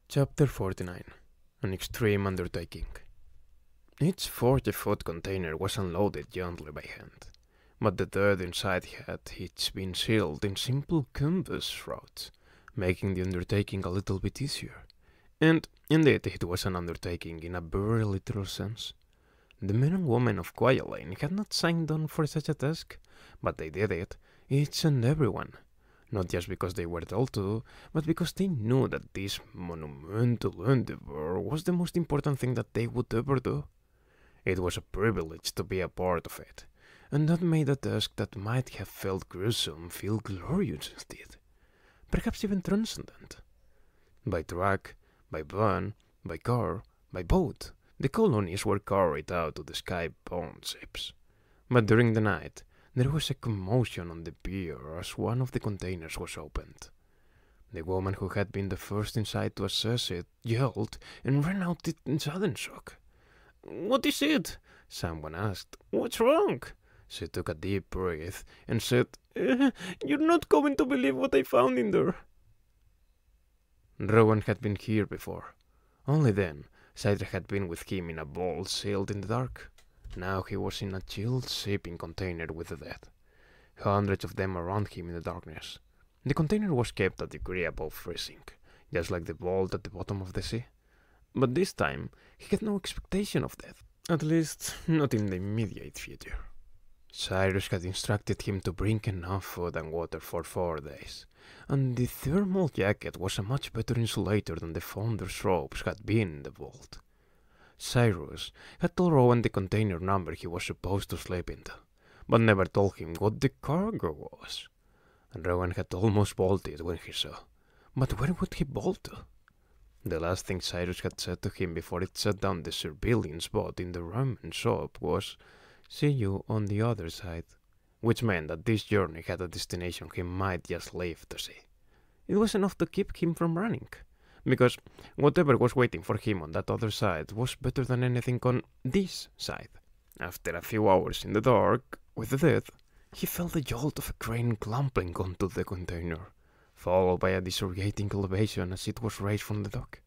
Chapter 49. An Extreme Undertaking. Each 40-foot container was unloaded gently by hand, but the dirt inside had each been sealed in simple canvas shrouds, making the undertaking a little bit easier. And indeed it was an undertaking in a very literal sense. The men and women of Quiet Lane had not signed on for such a task, but they did it, each and every one. Not just because they were told to, but because they knew that this monumental endeavor was the most important thing that they would ever do. It was a privilege to be a part of it, and that made a task that might have felt gruesome feel glorious instead, perhaps even transcendent. By truck, by van, by car, by boat, the colonies were carried out to the sky-bound ships. But during the night, there was a commotion on the pier as one of the containers was opened. The woman who had been the first inside to assess it yelled and ran out in sudden shock. "What is it?" someone asked. "What's wrong?" She took a deep breath and said, "You're not going to believe what I found in there." Rowan had been here before. Only then, Cydra had been with him in a boat sailed in the dark. Now he was in a chilled shipping container with the dead. Hundreds of them around him in the darkness. The container was kept a degree above freezing, just like the vault at the bottom of the sea. But this time, he had no expectation of death, at least not in the immediate future. Cyrus had instructed him to bring enough food and water for 4 days, and the thermal jacket was a much better insulator than the founder's robes had been in the vault. Cyrus had told Rowan the container number he was supposed to sleep into, but never told him what the cargo was. And Rowan had almost bolted when he saw. But where would he bolt to? The last thing Cyrus had said to him before it shut down the surveillance bot in the ramen shop was, "See you on the other side," which meant that this journey had a destination he might just live to see. It was enough to keep him from running, because whatever was waiting for him on that other side was better than anything on this side. After a few hours in the dark, with the death, he felt the jolt of a crane clumping onto the container, followed by a disorientating elevation as it was raised from the dock,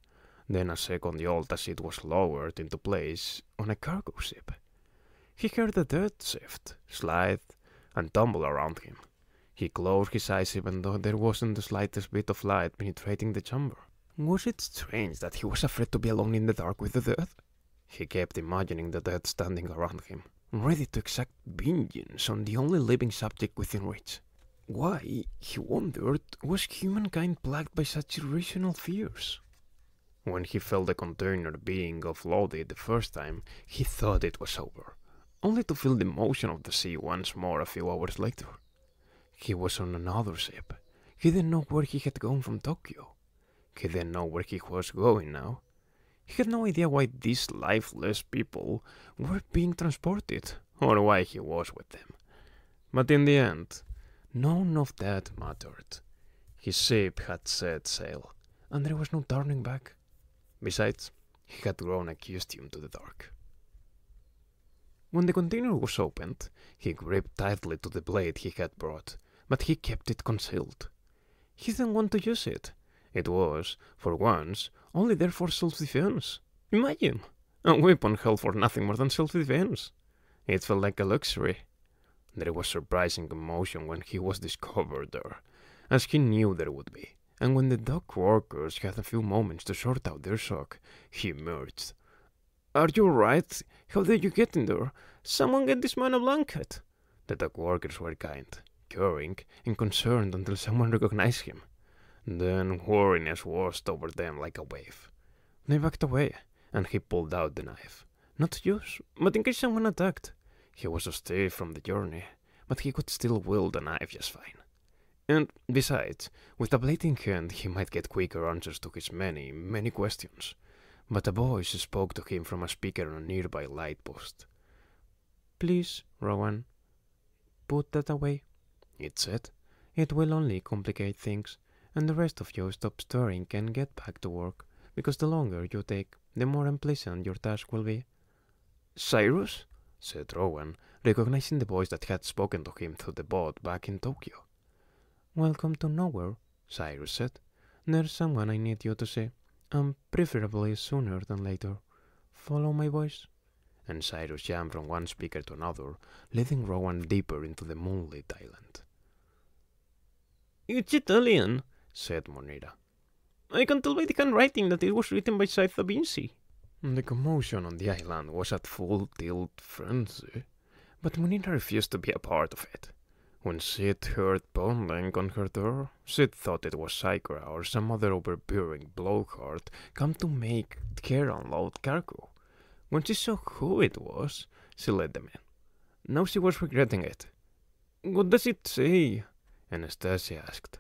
then a second jolt as it was lowered into place on a cargo ship. He heard the dirt shift, slide, and tumble around him. He closed his eyes even though there wasn't the slightest bit of light penetrating the chamber. Was it strange that he was afraid to be alone in the dark with the dead? He kept imagining the dead standing around him, ready to exact vengeance on the only living subject within reach. Why, he wondered, was humankind plagued by such irrational fears? When he felt the container being offloaded the first time, he thought it was over, only to feel the motion of the sea once more a few hours later. He was on another ship. He didn't know where he had gone from Tokyo. He didn't know where he was going now. He had no idea why these lifeless people were being transported, or why he was with them. But in the end, none of that mattered. His ship had set sail, and there was no turning back. Besides, he had grown accustomed to the dark. When the container was opened, he gripped tightly to the blade he had brought, but he kept it concealed. He didn't want to use it. It was, for once, only there for self-defense. Imagine! A weapon held for nothing more than self-defense. It felt like a luxury. There was surprising emotion when he was discovered there, as he knew there would be, and when the dock workers had a few moments to sort out their shock, he emerged. "Are you alright? How did you get in there? Someone get this man a blanket." The dock workers were kind, caring, and concerned until someone recognized him. Then weariness washed over them like a wave. They backed away, and he pulled out the knife. Not to use, but in case someone attacked. He was so stiff from the journey, but he could still wield the knife just fine. And besides, with a blade in hand, he might get quicker answers to his many, many questions. But a voice spoke to him from a speaker on a nearby light post. "Please, Rowan, put that away," it said. "It will only complicate things, and the rest of you stop stirring and get back to work, because the longer you take, the more unpleasant your task will be." "Cyrus?" said Rowan, recognizing the voice that had spoken to him through the boat back in Tokyo. "Welcome to nowhere," Cyrus said. "There's someone I need you to see. And preferably sooner than later. Follow my voice? And Cyrus jumped from one speaker to another, leading Rowan deeper into the moonlit island. It's Italian, said Monira. I can tell by the handwriting that it was written by Scythe da Vinci. The commotion on the island was at full tilt frenzy, but Monira refused to be a part of it. When Sid heard pounding on her door, Sid thought it was Psychora or some other overbearing blowhard come to make her unload cargo. When she saw who it was, she let them in. Now she was regretting it. What does it say? Anastasia asked.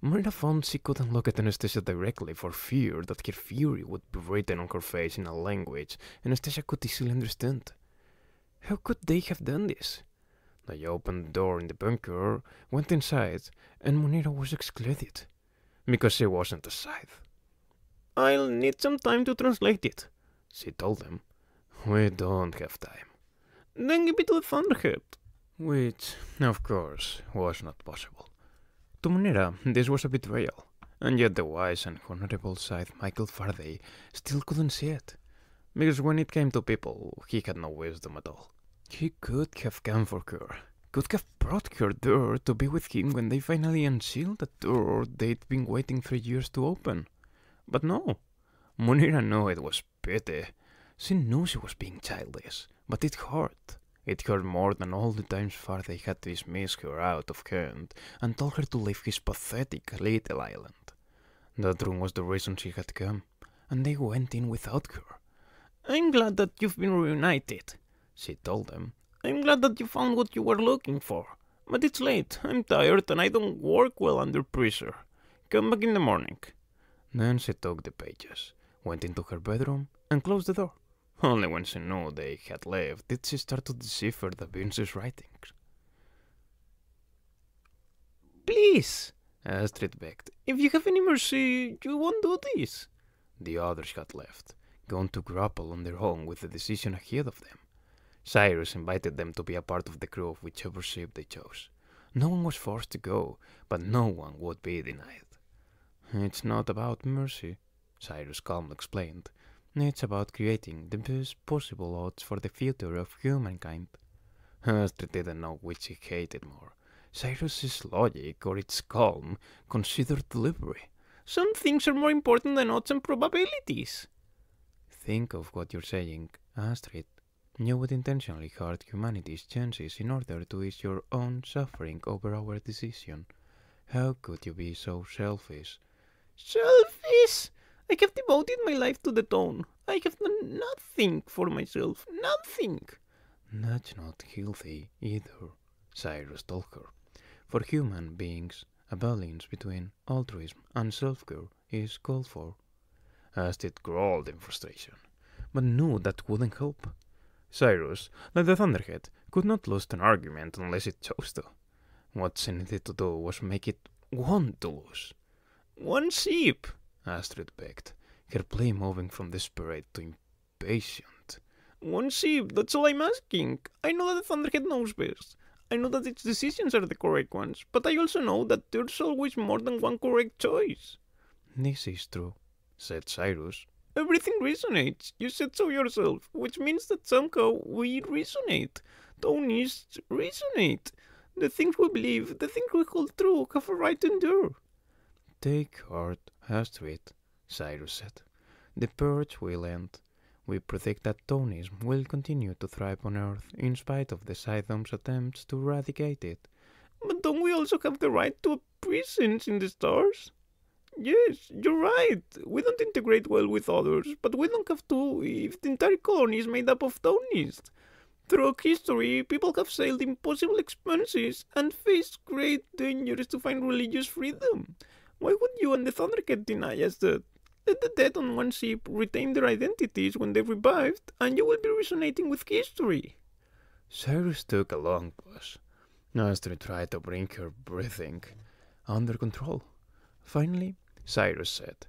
Marina found she couldn't look at Anastasia directly for fear that her fury would be written on her face in a language Anastasia could easily understand. How could they have done this? They opened the door in the bunker, went inside, and Monira was excluded. Because she wasn't a Scythe. I'll need some time to translate it, she told them. We don't have time. Then give it to the Thunderhead. Which, of course, was not possible. To Monira, this was a betrayal, and yet the wise and honorable Scythe Michael Faraday still couldn't see it. Because when it came to people, he had no wisdom at all. He could have come for her, could have brought her there to be with him when they finally unsealed the door they'd been waiting 3 years to open. But no, Monira knew it was pity. She knew she was being childish, but it hurt. It hurt more than all the times Faraday had dismissed her out of hand and told her to leave his pathetic little island. That room was the reason she had come, and they went in without her. I'm glad that you've been reunited, she told them. I'm glad that you found what you were looking for. But it's late, I'm tired, and I don't work well under pressure. Come back in the morning. Then she took the pages, went into her bedroom, and closed the door. Only when she knew they had left did she start to decipher Da Vinci's writings. Please, Astrid begged. If you have any mercy, you won't do this. The others had left, gone to grapple on their own with the decision ahead of them. Cyrus invited them to be a part of the crew of whichever ship they chose. No one was forced to go, but no one would be denied. It's not about mercy, Cyrus calmly explained. It's about creating the best possible odds for the future of humankind. Astrid didn't know which she hated more, Cyrus's logic or its calm, considered delivery. Some things are more important than odds and probabilities. Think of what you're saying, Astrid. You would intentionally hurt humanity's chances in order to ease your own suffering over our decision. How could you be so selfish? Selfish? I have devoted my life to the town. I have done nothing for myself. Nothing. That's not healthy either, Cyrus told her. For human beings, a balance between altruism and self-care is called for. Astrid growled in frustration, but knew that wouldn't help. Cyrus, like the Thunderhead, could not lose an argument unless it chose to. What she needed to do was make it want to lose. One ship, Astrid begged, her plea moving from desperate to impatient. One ship, that's all I'm asking. I know that the Thunderhead knows best. I know that its decisions are the correct ones, but I also know that there's always more than one correct choice. This is true, said Cyrus. Everything resonates. You said so yourself, which means that somehow we resonate. Townists resonate. The things we believe, the things we hold true, have a right to endure. Take heart, Astrid, Cyrus said. The purge will end. We predict that Townism will continue to thrive on Earth in spite of the Scythedom's attempts to eradicate it. But don't we also have the right to a presence in the stars? Yes, you're right. We don't integrate well with others, but we don't have to if the entire colony is made up of Townists. Throughout history, people have sailed impossible expanses and faced great dangers to find religious freedom. Why would you and the Thundercat deny us that? Let the dead on one ship retain their identities when they're revived, and you will be resonating with history. Cyrus took a long pause. Astrid tried to bring her breathing under control. Finally, Cyrus said,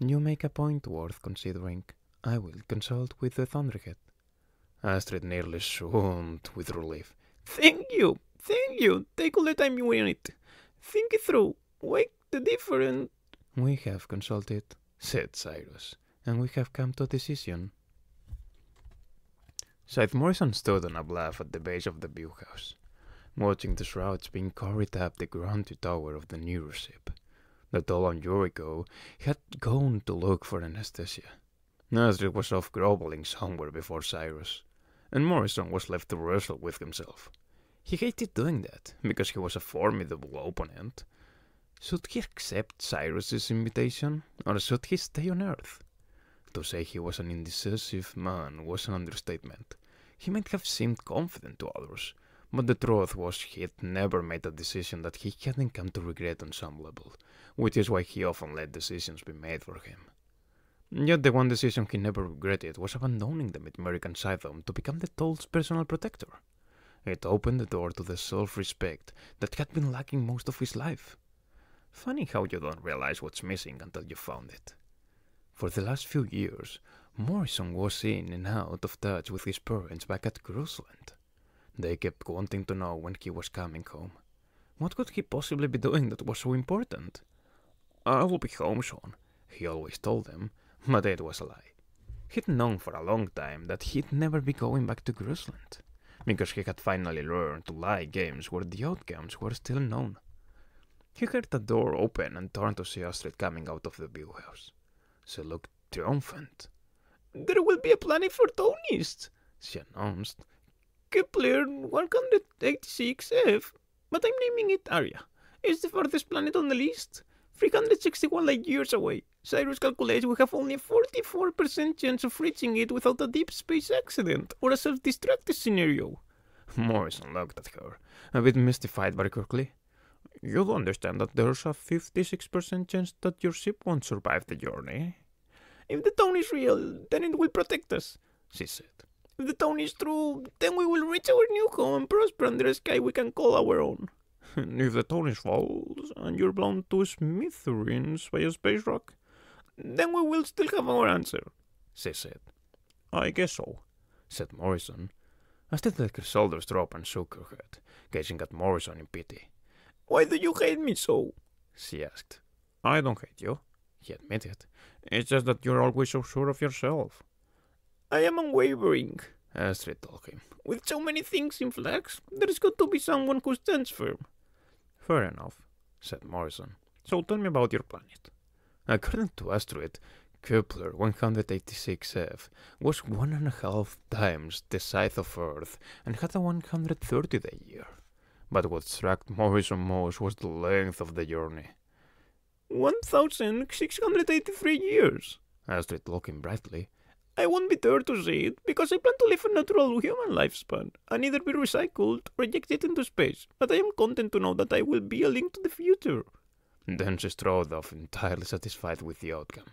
You make a point worth considering. I will consult with the Thunderhead. Astrid nearly swooned with relief. Thank you. Take all the time you want it. Think it through. Weigh the different. We have consulted, said Cyrus, and we have come to a decision. Scythe Morrison stood on a bluff at the base of the view house, watching the shrouds being carried up the grandeur tower of the nearer ship. The tall Jericho had gone to look for Anastasia. Astrid was off groveling somewhere before Cyrus, and Morrison was left to wrestle with himself. He hated doing that, because he was a formidable opponent. Should he accept Cyrus's invitation, or should he stay on Earth? To say he was an indecisive man was an understatement. He might have seemed confident to others, but the truth was he had never made a decision that he hadn't come to regret on some level, which is why he often let decisions be made for him. Yet the one decision he never regretted was abandoning the Mid-American Scythedom to become the Toll's personal protector. It opened the door to the self-respect that had been lacking most of his life. Funny how you don't realize what's missing until you found it. For the last few years, Morrison was in and out of touch with his parents back at Cruiseland. They kept wanting to know when he was coming home. What could he possibly be doing that was so important? "I will be home soon," he always told them, but it was a lie. He'd known for a long time that he'd never be going back to Cruiseland, because he had finally learned to like games where the outcomes were still unknown. He heard the door open and turned to see Astrid coming out of the view house. She looked triumphant. "There will be a planet for Tonists," she announced. "Kepler 186f, but I'm naming it Aria. It's the farthest planet on the list. 361 light years away. Cyrus calculates we have only a 44% chance of reaching it without a deep space accident or a self-destruct scenario." Morrison looked at her, a bit mystified very quickly. "You do understand that there's a 56% chance that your ship won't survive the journey?" "If the tone is real, then it will protect us," she said. "If the tone is true, then we will reach our new home and prosper under a sky we can call our own." "If the tone is false, and you're blown to smithereens by a space rock?" "Then we will still have our answer," she said. "I guess so," said Morrison. Astrid let her shoulders drop and shook her head, gazing at Morrison in pity. "Why do you hate me so?" she asked. "I don't hate you," he admitted. "It's just that you're always so sure of yourself." "I am unwavering," Astrid told him. "With so many things in flux, there's got to be someone who stands firm." "Fair enough," said Morrison. "So tell me about your planet." According to Astrid, Kepler 186f was 1.5 times the size of Earth and had a 130-day year. But what struck Morrison most was the length of the journey. 1,683 years, Astrid looking brightly. "I won't be there to see it, because I plan to live a natural human lifespan, and either be recycled or ejected into space, but I am content to know that I will be a link to the future." Then she strode off, entirely satisfied with the outcome.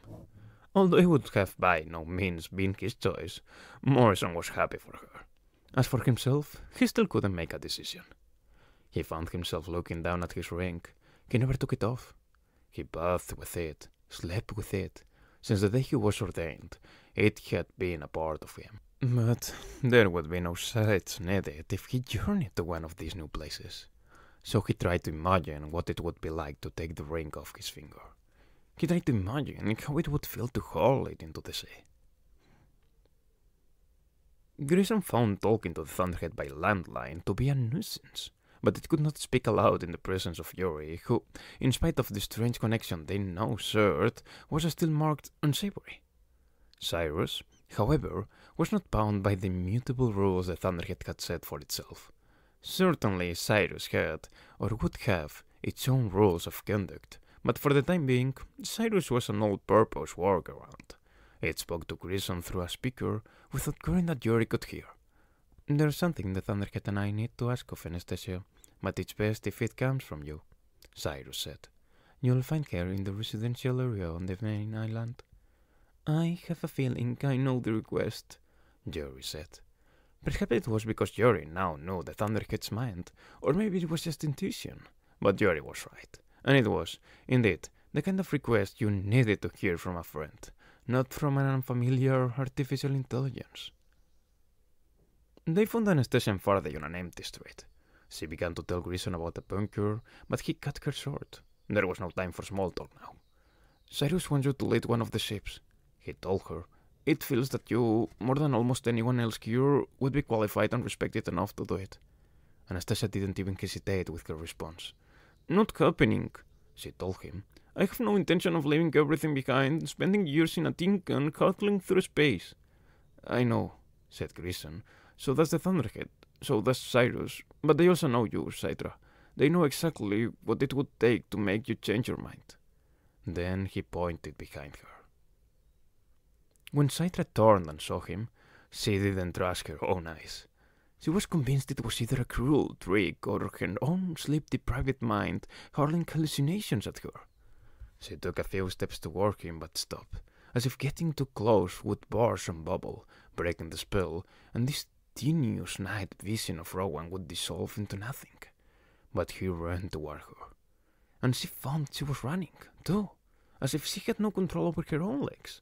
Although it would have by no means been his choice, Morrison was happy for her. As for himself, he still couldn't make a decision. He found himself looking down at his ring. He never took it off. He bathed with it, slept with it. Since the day he was ordained, it had been a part of him. But there would be no sights needed if he journeyed to one of these new places. So he tried to imagine what it would be like to take the ring off his finger. He tried to imagine how it would feel to hurl it into the sea. Grissom found talking to the Thunderhead by landline to be a nuisance, but it could not speak aloud in the presence of Yuri, who, in spite of the strange connection they now shared, was still marked unsavory. Cyrus, however, was not bound by the immutable rules the Thunderhead had set for itself. Certainly Cyrus had, or would have, its own rules of conduct, but for the time being, Cyrus was an all-purpose workaround. It spoke to Grissom through a speaker without caring that Yuri could hear. "There's something the Thunderhead and I need to ask of Anastasia, but it's best if it comes from you," Cyrus said. "You'll find her in the residential area on the main island." "I have a feeling I know the request," Yuri said. Perhaps it was because Yuri now knew the Thunderhead's mind, or maybe it was just intuition. But Yuri was right, and it was, indeed, the kind of request you needed to hear from a friend, not from an unfamiliar artificial intelligence. They found Anastasia and Faraday on an empty street. She began to tell Grissom about the bunker, but he cut her short. There was no time for small talk now. Cyrus wants you to lead one of the ships, he told her. It feels that you, more than almost anyone else here, would be qualified and respected enough to do it. Anastasia didn't even hesitate with her response. Not happening, she told him. I have no intention of leaving everything behind, spending years in a tin can hurtling through space. I know, said Grison. So does the Thunderhead. So does Cyrus. But they also know you, Cydra. They know exactly what it would take to make you change your mind. Then he pointed behind her. When Cydra turned and saw him, she didn't trust her own eyes. She was convinced it was either a cruel trick or her own sleep-deprived mind hurling hallucinations at her. She took a few steps toward him but stopped, as if getting too close would burst and bubble, breaking the spell, and this tenuous night vision of Rowan would dissolve into nothing. But he ran toward her, and she found she was running, too, as if she had no control over her own legs.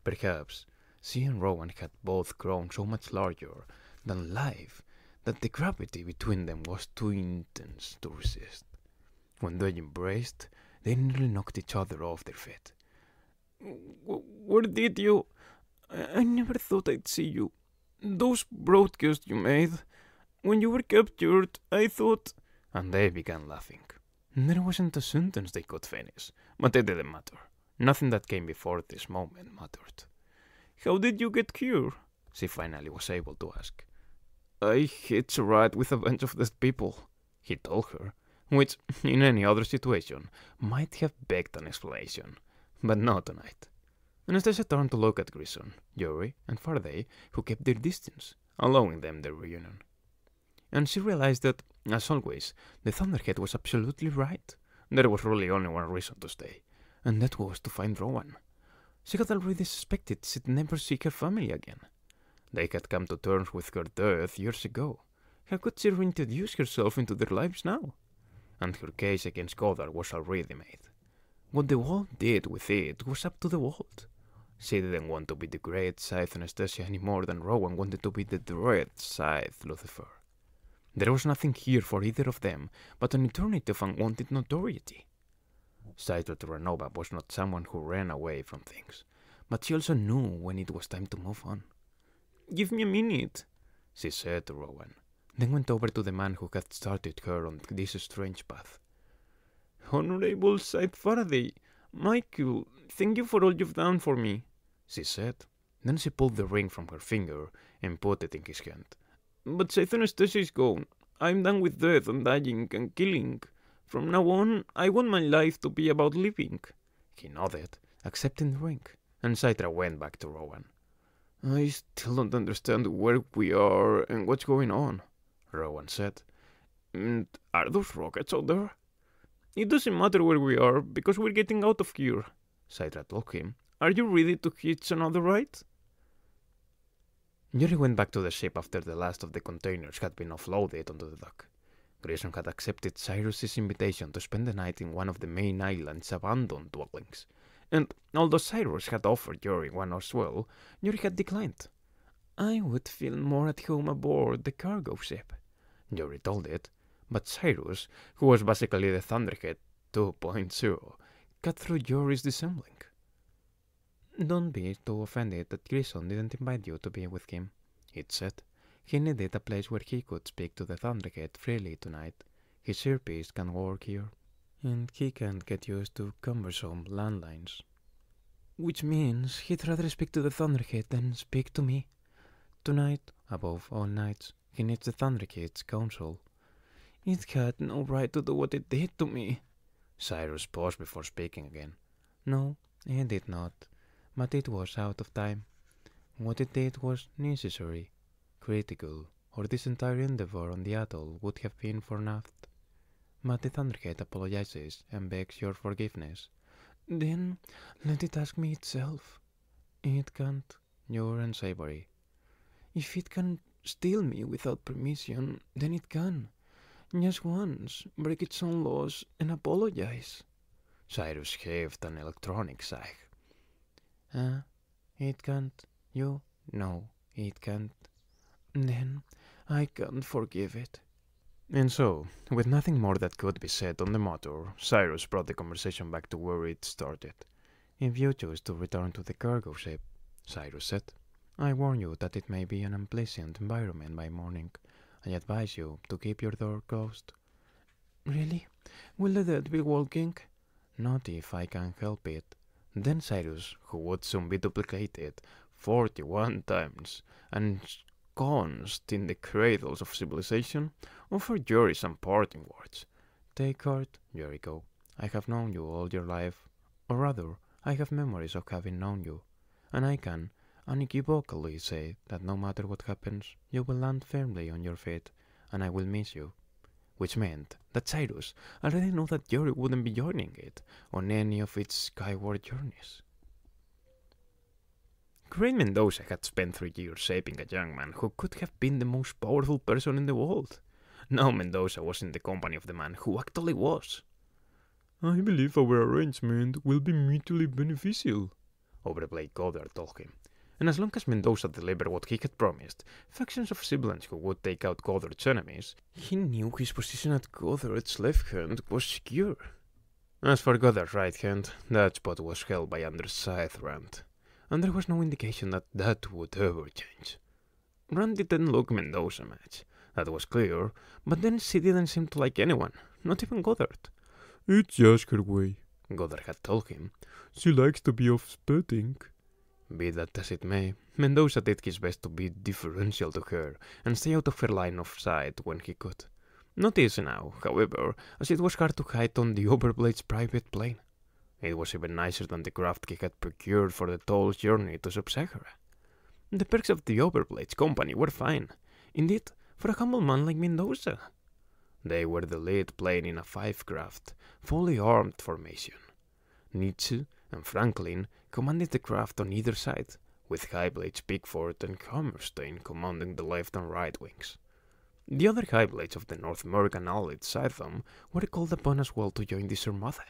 Perhaps she and Rowan had both grown so much larger than life that the gravity between them was too intense to resist. When they embraced, they nearly knocked each other off their feet. Where did you... I never thought I'd see you. Those broadcasts you made. When you were captured, I thought... And they began laughing. There wasn't a sentence they could finish, but it didn't matter. Nothing that came before this moment mattered. How did you get here? She finally was able to ask. I hitched a ride with a bunch of dead people, he told her, which, in any other situation, might have begged an explanation, but not tonight. Anastasia turned to look at Grison, Yuri, and Faraday, who kept their distance, allowing them their reunion. And she realized that, as always, the Thunderhead was absolutely right. There was really only one reason to stay, and that was to find Rowan. She had already suspected she'd never see her family again. They had come to terms with her death years ago. How could she reintroduce herself into their lives now? And her case against Goddard was already made. What the world did with it was up to the world. She didn't want to be the great Scythe Anastasia any more than Rowan wanted to be the dread Scythe Lucifer. There was nothing here for either of them but an eternity of unwanted notoriety. Cydra Terranova was not someone who ran away from things, but she also knew when it was time to move on. Give me a minute, she said to Rowan, then went over to the man who had started her on this strange path. Honorable Scythe Faraday, Michael, thank you for all you've done for me, she said. Then she pulled the ring from her finger and put it in his hand. But Scythe Anastasia is gone. I'm done with death and dying and killing. From now on, I want my life to be about living. He nodded, accepting the ring, and Cydra went back to Rowan. I still don't understand where we are and what's going on, Rowan said. And are those rockets out there? It doesn't matter where we are, because we're getting out of here, Cydra told him. Are you ready to hitch another ride? Yuri went back to the ship after the last of the containers had been offloaded onto the dock. Grayson had accepted Cyrus's invitation to spend the night in one of the main island's abandoned dwellings, and although Cyrus had offered Yuri one as well, Yuri had declined. I would feel more at home aboard the cargo ship, Yuri told it, but Cyrus, who was basically the Thunderhead 2.0, cut through Yuri's dissembling. Don't be too offended that Grayson didn't invite you to be with him, it said. He needed a place where he could speak to the Thunderhead freely tonight. His earpiece can work here, and he can't get used to cumbersome landlines. Which means he'd rather speak to the Thunderhead than speak to me. Tonight, above all nights, he needs the Thunderhead's counsel. It had no right to do what it did to me. Cyrus paused before speaking again. No, it did not, but it was out of time. What it did was necessary, critical, or this entire endeavor on the atoll would have been for naught. But the Thunderhead apologizes and begs your forgiveness. Then let it ask me itself. It can't, you're unsavory. If it can steal me without permission, then it can. Just once, break its own laws and apologize. Cyrus heaved an electronic sigh. It can't. You? No, it can't. Then I can't forgive it. And so, with nothing more that could be said on the matter, Cyrus brought the conversation back to where it started. If you choose to return to the cargo ship, Cyrus said, I warn you that it may be an unpleasant environment by morning. I advise you to keep your door closed. Really? Will the dead be walking? Not if I can help it. Then Cyrus, who would soon be duplicated 41 times and ensconced in the cradles of civilization, offered Yuri some parting words. Take heart, Jericho. I have known you all your life, or rather, I have memories of having known you, and I can unequivocally say that no matter what happens, you will land firmly on your feet, and I will miss you. Which meant that Cyrus already knew that Yuri wouldn't be joining it on any of its skyward journeys. Great Mendoza had spent 3 years shaping a young man who could have been the most powerful person in the world. Now Mendoza was in the company of the man who actually was. I believe our arrangement will be mutually beneficial, Overblade Goddard told him. And as long as Mendoza delivered what he had promised, factions of siblings who would take out Goddard's enemies, he knew his position at Goddard's left hand was secure. As for Goddard's right hand, that spot was held by Anders Scythe Rand, and there was no indication that that would ever change. Rand didn't look Mendoza much, that was clear, but then she didn't seem to like anyone, not even Goddard. It's just her way, Goddard had told him. She likes to be off-putting. Be that as it may, Mendoza did his best to be deferential to her and stay out of her line of sight when he could. Not easy now, however, as it was hard to hide on the Overblade's private plane. It was even nicer than the craft he had procured for the tall journey to Sub-Sahara. The perks of the Overblade's company were fine, indeed, for a humble man like Mendoza. They were the lead plane in a 5-craft, fully armed formation. Nietzsche and Franklin commanded the craft on either side, with Highblades Pickford and Hammerstein commanding the left and right wings. The other Highblades of the North American Allied Scythedom were called upon as well to join this armada,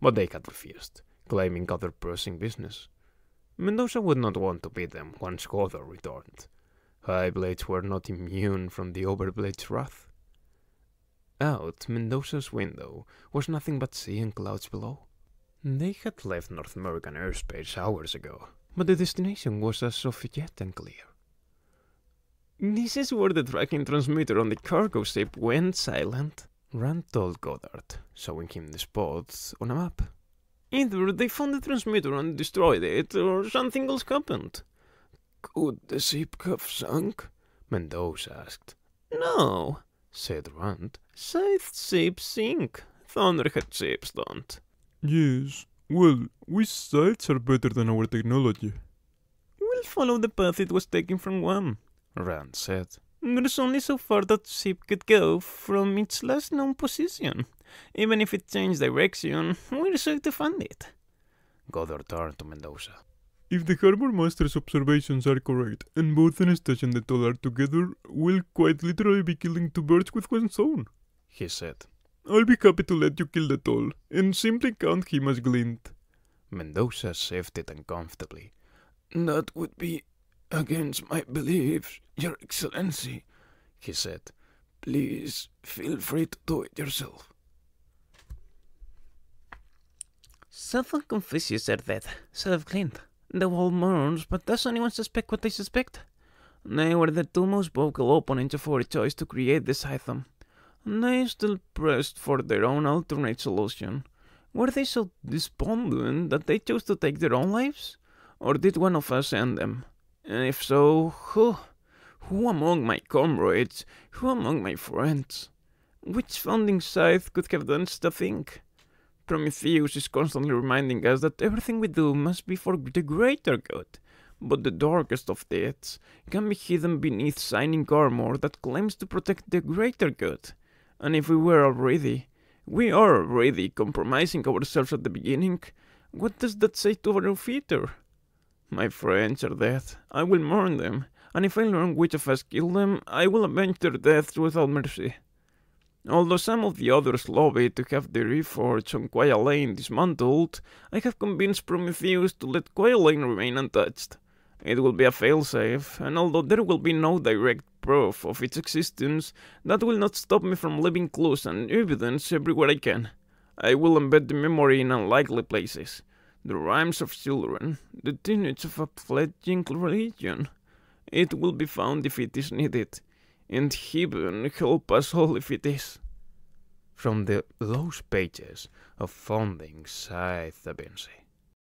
but they had refused, claiming other pressing business. Mendoza would not want to beat them once Goddard returned. Highblades were not immune from the Overblade's wrath. Out Mendoza's window was nothing but sea and clouds below. They had left North American airspace hours ago, but the destination was as of yet unclear. This is where the tracking transmitter on the cargo ship went silent, Rand told Goddard, showing him the spots on a map. Either they found the transmitter and destroyed it, or something else happened. Could the ship have sunk? Mendoza asked. No, said Rand. Scythe ships sink. Thunderhead ships don't. Yes, well, which sides are better than our technology? We'll follow the path it was taken from Guam, Rand said. There's only so far that ship could go from its last known position. Even if it changed direction, we're sure to find it. Goddard turned to Mendoza. If the Harbor Master's observations are correct, and both Anastasia and the Toll are together, we'll quite literally be killing 2 birds with 1 stone, he said. I'll be happy to let you kill the Toll, and simply count him as Glint. Mendoza shifted uncomfortably. That would be against my beliefs, Your Excellency, he said. Please, feel free to do it yourself. Someone confesses their death, said of Clint. The world mourns, but does anyone suspect what they suspect? They were the 2 most vocal opponents of our choice to create the Scythedom. They still pressed for their own alternate solution. Were they so despondent that they chose to take their own lives? Or did one of us end them? And if so, who? Who among my comrades? Who among my friends? Which founding scythe could have done such a thing? Prometheus is constantly reminding us that everything we do must be for the greater good. But the darkest of deeds can be hidden beneath shining armor that claims to protect the greater good. And if we are already compromising ourselves at the beginning, what does that say to our future? My friends are dead. I will mourn them, and if I learn which of us killed them, I will avenge their deaths without mercy. Although some of the others lobby to have the reforge on Quiet Lane dismantled, I have convinced Prometheus to let Quiet Lane remain untouched. It will be a failsafe, and although there will be no direct proof of its existence, that will not stop me from leaving clues and evidence everywhere I can. I will embed the memory in unlikely places, The rhymes of children, the tenets of a fledgling religion. It will be found if it is needed, and heaven help us all if it is. From the loose pages of Founding sighed the Bensi.